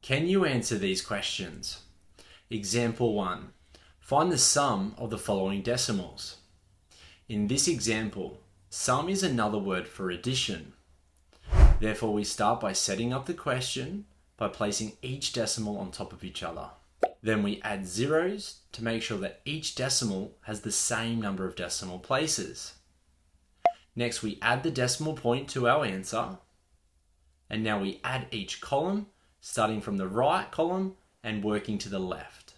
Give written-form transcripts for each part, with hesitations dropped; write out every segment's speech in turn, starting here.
Can you answer these questions? Example 1. Find the sum of the following decimals. In this example, sum is another word for addition. Therefore, we start by setting up the question by placing each decimal on top of each other. Then we add zeros to make sure that each decimal has the same number of decimal places. Next, we add the decimal point to our answer. And now we add each column, starting from the right column and working to the left.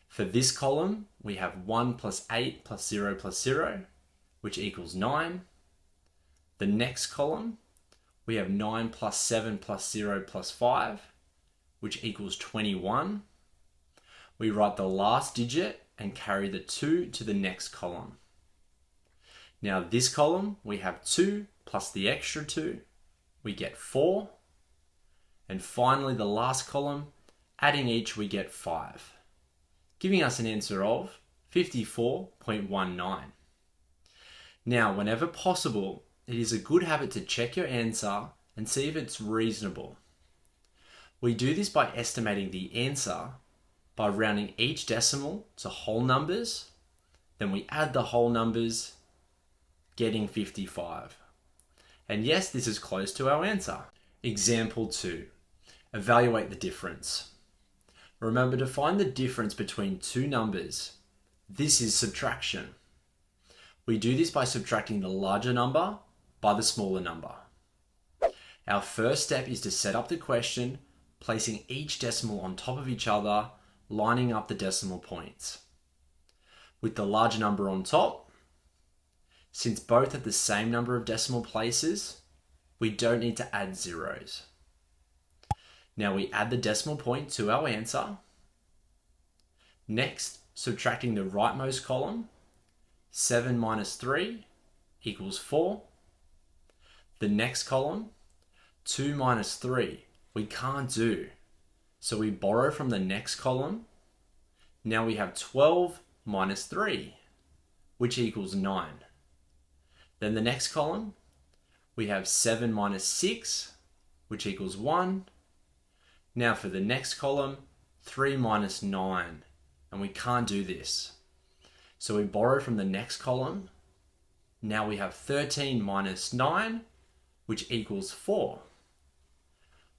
For this column, we have 1 plus 8 plus 0 plus 0, which equals 9. The next column, we have 9 plus 7 plus 0 plus 5, which equals 21. We write the last digit and carry the 2 to the next column. Now this column, we have 2 plus the extra 2, we get 4. And finally the last column, adding each we get 5, giving us an answer of 54.19. Now, whenever possible, it is a good habit to check your answer and see if it's reasonable. We do this by estimating the answer by rounding each decimal to whole numbers, then we add the whole numbers, getting 55. And yes, this is close to our answer. Example 2. Evaluate the difference. Remember to find the difference between two numbers. This is subtraction. We do this by subtracting the larger number by the smaller number. Our first step is to set up the question, placing each decimal on top of each other, lining up the decimal points. With the larger number on top, since both have the same number of decimal places, we don't need to add zeros. Now we add the decimal point to our answer. Next, subtracting the rightmost column, 7 minus 3 equals 4. The next column, 2 minus 3, we can't do. So we borrow from the next column. Now we have 12 minus 3, which equals 9. Then the next column, we have 7 minus 6, which equals 1. Now for the next column, 3 minus 9, and we can't do this. So we borrow from the next column. Now we have 13 minus 9, which equals 4.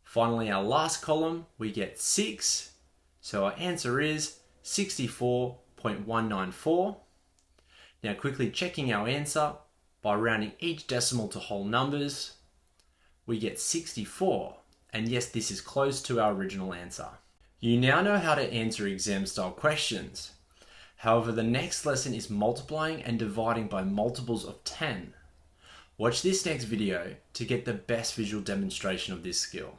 Finally, our last column, we get 6. So our answer is 64.194. Now quickly checking our answer by rounding each decimal to whole numbers, we get 64. And yes, this is close to our original answer. You now know how to answer exam style questions. However, the next lesson is multiplying and dividing by multiples of 10. Watch this next video to get the best visual demonstration of this skill.